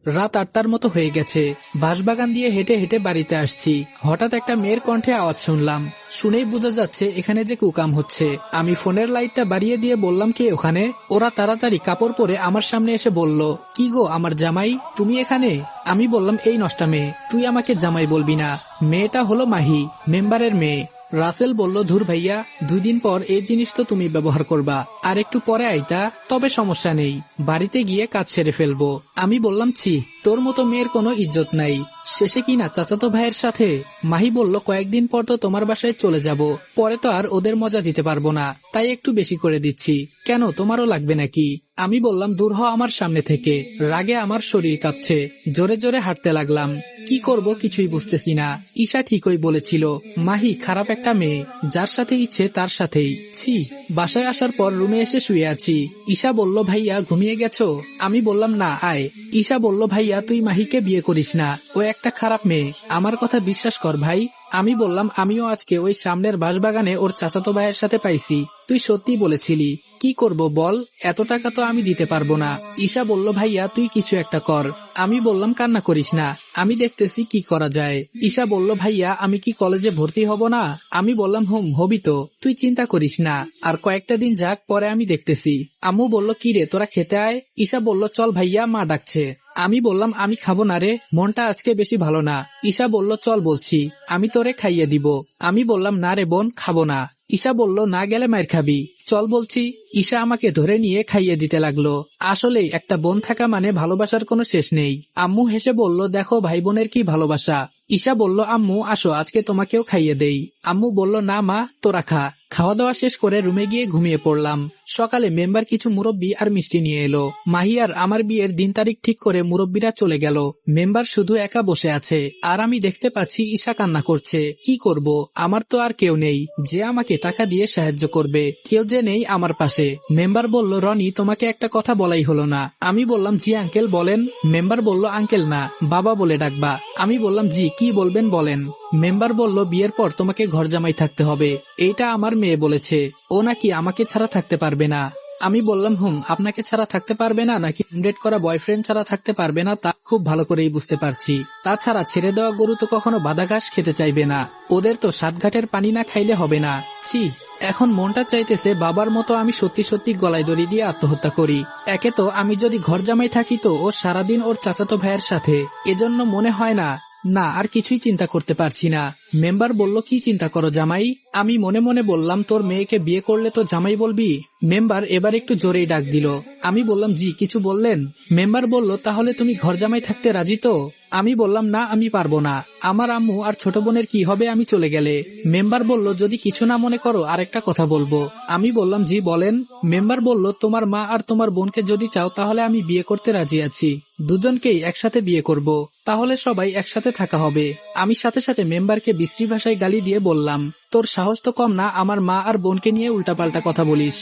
রাত 8টার মতো হয়ে গেছে। বাঁশবাগান দিয়ে হেঁটে হেঁটে বাড়িতে আসছি। হঠাৎ একটা মেয়ের কণ্ঠে আওয়াজ শুনলাম। শুনেই বোঝা যাচ্ছে এখানে যে কুকাম হচ্ছে। আমি ফোনের লাইটটা বাড়িয়ে দিয়ে বললাম, কে ওখানে? ওরা তাড়াতাড়ি কাপড় পরে আমার সামনে এসে বলল, কি গো আমার জামাই, তুমি এখানে? আমি বললাম, এই নষ্টা মেয়ে, তুই আমাকে জামাই বলবি না। মেয়েটা হলো মাহি, মেম্বারের মেয়ে। রাসেল বলল, ধুর ভাইয়া, 2 দিন পর এই জিনিস তো তুমি ব্যবহার করবা, আর একটু পরে আইতা, তবে সমস্যা নেই, বাড়িতে গিয়ে কাজ সেরে ফেলবো। আমি বললাম, ছি, তোর মতো মেয়ের কোনো ইজ্জত নাই, শেষে কিনা চাচাতো ভাইয়ের সাথে। মাহি বলল, কয়েকদিন পর তো তোমার বাসায় চলে যাব, পরে তো আর ওদের মজা দিতে পারবো না, তাই একটু বেশি করে দিচ্ছি। কেন, তোমারও লাগবে নাকি? আমি বললাম, দূর হ আমার সামনে থেকে। রাগে আমার শরীর কাঁপছে। জোরে জোরে হাঁটতে লাগলাম। কি করব কিছুই বুঝতেছি না। ঈশা ঠিকই বলেছিল, মাহি খারাপ একটা মেয়ে, যার সাথে ইচ্ছে তার সাথেই। ছি। বাসায় আসার পর রুমে এসে শুয়ে আছি। ঈশা বলল, ভাইয়া ঘুমিয়ে গেছো? আমি বললাম, না, আয়। ঈশা বলল, ভাইয়া তুই মাহিকে বিয়ে করিস না, ও একটা খারাপ মেয়ে, আমার কথা বিশ্বাস কর ভাই। আমি বললাম, আমিও আজকে ওই সামনের বাঁশবাগানে ওর চাচাতো ভাইয়ের সাথে পাইছি, তুই সত্যি বলেছিলি। কি করব বল, এত টাকা তো আমি দিতে পারবো না। ঈশা বলল, ভাইয়া তুই কিছু একটা কর। আমি বললাম, কান্না করিস না, আমি দেখতেছি কি করা যায়। ঈশা বলল, ভাইয়া আমি কি কলেজে ভর্তি হব না? আমি বললাম, হবি তো, তুই চিন্তা করিস না, আর কয়েকটা দিন যাক, পরে আমি দেখতেছি। আম্মু বলল, কি রে তোরা খেতে আয়। ঈশা বলল, চল ভাইয়া, মা ডাকছে। আমি বললাম, আমি খাবো না রে, মনটা আজকে বেশি ভালো না। ঈশা বলল, চল বলছি, আমি তোরে খাইয়ে দিব। আমি বললাম, না রে বোন, খাবো না। ঈশা বলল, না গেলে মায়ের খাবি, চল বলছি। ঈশা আমাকে ধরে নিয়ে খাইয়ে দিতে লাগলো। আসলেই একটা বোন থাকা মানে ভালোবাসার কোনো শেষ নেই। আম্মু হেসে বলল, দেখো ভাই বোনের কি ভালোবাসা। ঈশা বলল, আম্মু আসো আজকে তোমাকেও খাইয়ে দেই। আম্মু বলল, না মা, তোরা খা। খাওয়া দাওয়া শেষ করে রুমে গিয়ে ঘুমিয়ে পড়লাম। সকালে মেম্বার কিছু মুরব্বি আর মিষ্টি নিয়ে এলো। মাহি আর আমার বিয়ের দিন তারিখ ঠিক করে মুরব্বিরা চলে গেল। মেম্বার শুধু একা বসে আছে, আর আমি দেখতে পাচ্ছি ঈশা কান্না করছে। কি করব, আমার তো আর কেউ নেই যে আমাকে টাকা দিয়ে সাহায্য করবে, কেউ যে নেই আমার পাশে। মেম্বার বলল, রনি তোমাকে একটা কথা বলাই হলো না। আমি বললাম, জি আঙ্কেল বলেন। মেম্বার বলল, আঙ্কেল না, বাবা বলে ডাকবা। আমি বললাম, জি কি বলবেন বলেন। মেম্বার বলল, বিয়ের পর তোমাকে ঘর জামাই থাকতে হবে, এইটা আমার মেয়ে বলেছে, ও নাকি আমাকে ছাড়া থাকতে পারবে না। আমি বললাম, আপনাকে ছাড়া থাকতে পারবে না নাকি ডেট করা বয়ফ্রেন্ড ছাড়া থাকতে পারবে না, তা খুব ভালো করেই বুঝতে পারছি। তাছাড়া ছেড়ে দেওয়া গরু তো কখনো বাদা ঘাস খেতে চাইবে না, ওদের তো 7 ঘাটের পানি না খাইলে হবে না। ছি। এখন মনটা চাইতেছে বাবার মতো আমি সত্যি সত্যি গলায় দড়ি দিয়ে আত্মহত্যা করি। একে তো আমি যদি ঘর জামাই থাকি তো ও সারাদিন ওর চাচাতো ভাইয়ের সাথে, এজন্য মনে হয় না, না আর কিছুই চিন্তা করতে পারছি না। মেম্বার বলল, কি চিন্তা করো জামাই? আমি মনে মনে বললাম, তোর মেয়েকে বিয়ে করলে তো জামাই বলবি। মেম্বার এবার একটু জোরেই ডাক দিল। আমি বললাম, জি কিছু বললেন? মেম্বার বলল, তাহলে তুমি ঘর জামাই থাকতে রাজি তো? আমি বললাম, না আমি পারবো না, আমার আম্মু আর ছোট বোনের কি হবে আমি চলে গেলে। মেম্বার বলল, যদি কিছু না মনে করো আরেকটা কথা বলবো। আমি বললাম, জি বলেন। মেম্বার বলল, তোমার মা আর তোমার বোনকে যদি চাও তাহলে আমি বিয়ে করতে রাজি আছি, দুজনকেই একসাথে বিয়ে করব, তাহলে সবাই একসাথে থাকা হবে। আমি সাথে সাথে মেম্বারকে বিশ্রী ভাষায় গালি দিয়ে বললাম, তোর সাহস তো কম না আমার মা আর বোনকে নিয়ে উল্টাপাল্টা কথা বলিস।